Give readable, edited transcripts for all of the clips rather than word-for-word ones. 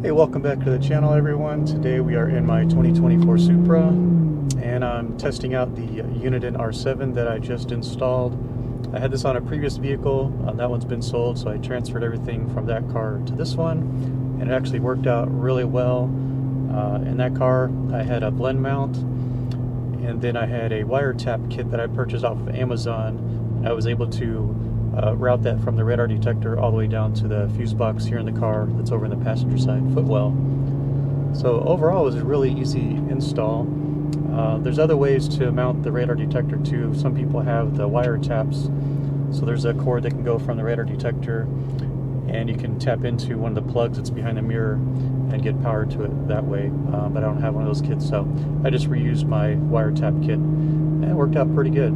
Hey, welcome back to the channel, everyone. Today we are in my 2024 Supra, and I'm testing out the Uniden R7 that I just installed. I had this on a previous vehicle. That one's been sold, so I transferred everything from that car to this one, and it actually worked out really well. In that car, I had a Blendmount, and then I had a wiretap kit that I purchased off of Amazon. I was able to route that from the radar detector all the way down to the fuse box here in the car that's over in the passenger side footwell. So overall, it was a really easy install. There's other ways to mount the radar detector too. Some people have the wire taps. So there's a cord that can go from the radar detector, and you can tap into one of the plugs that's behind the mirror and get power to it that way. But I don't have one of those kits, so I just reused my wire tap kit, and it worked out pretty good.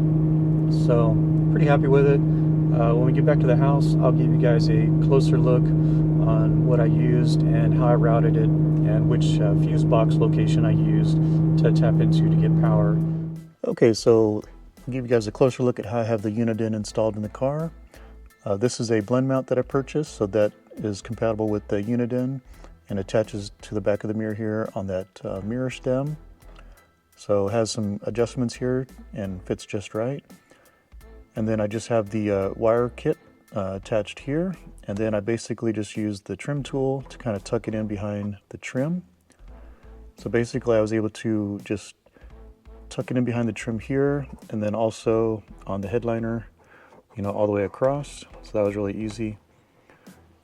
So pretty happy with it. When we get back to the house, I'll give you guys a closer look on what I used and how I routed it and which fuse box location I used to tap into to get power. Okay, so I'll give you guys a closer look at how I have the Uniden installed in the car. This is a blend mount that I purchased, so that is compatible with the Uniden and attaches to the back of the mirror here on that mirror stem. So it has some adjustments here and fits just right. And then I just have the wire kit attached here, and then I basically just used the trim tool to kind of tuck it in behind the trim. So basically I was able to just tuck it in behind the trim here, and then also on the headliner, you know, all the way across. So that was really easy.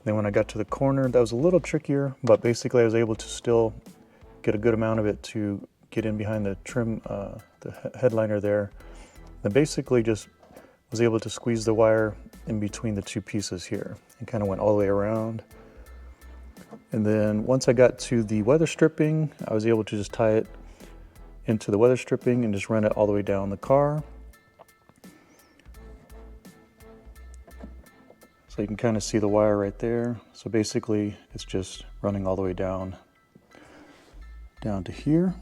Then when I got to the corner, that was a little trickier, but basically I was able to still get a good amount of it to get in behind the trim, the headliner there. Then basically just was able to squeeze the wire in between the two pieces here and kind of went all the way around. And then once I got to the weather stripping, I was able to just tie it into the weather stripping and just run it all the way down the car. So you can kind of see the wire right there. So basically it's just running all the way down to here.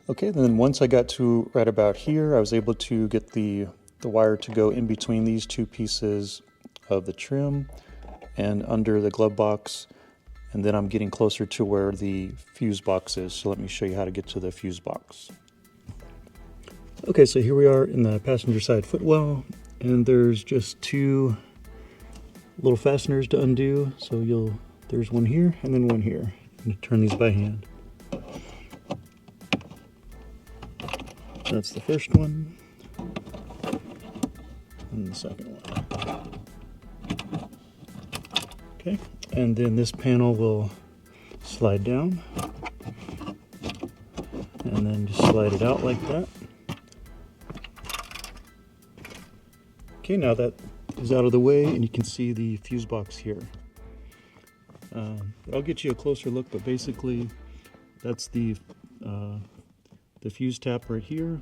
Okay, then once I got to right about here, I was able to get the wire to go in between these two pieces of the trim and under the glove box, and then I'm getting closer to where the fuse box is. So let me show you how to get to the fuse box. Okay, so here we are in the passenger side footwell, and there's just two little fasteners to undo. So there's one here and then one here. I'm going to turn these by hand. That's the first one, and the second one. Okay, and then this panel will slide down, and then just slide it out like that. Okay, now that is out of the way, and you can see the fuse box here. I'll get you a closer look, but basically that's the fuse tap right here,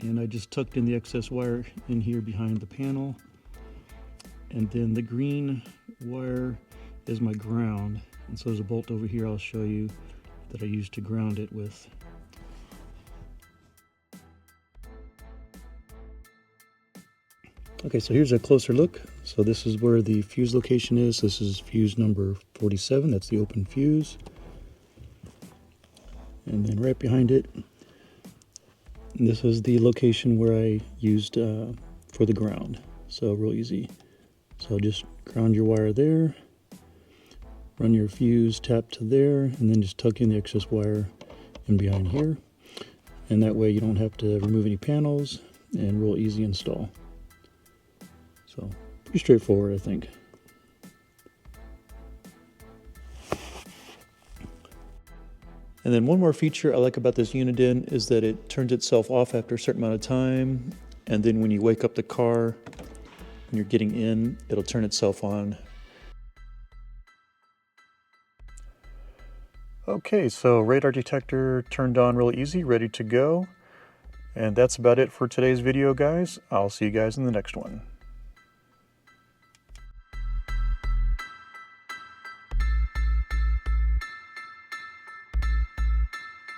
and I just tucked in the excess wire in here behind the panel, and then the green wire is my ground, and so there's a bolt over here I'll show you that I used to ground it with. Okay, so here's a closer look. So this is where the fuse location is. This is fuse number 47, that's the open fuse. And then right behind it, this is the location where I used for the ground. So real easy. So just ground your wire there, run your fuse tap to there, and then just tuck in the excess wire in behind here. And that way you don't have to remove any panels, and real easy install. So pretty straightforward, I think. And then one more feature I like about this Uniden is that it turns itself off after a certain amount of time, and then when you wake up the car, when you're getting in, it'll turn itself on. Okay, so radar detector turned on real easy, ready to go. And that's about it for today's video, guys. I'll see you guys in the next one.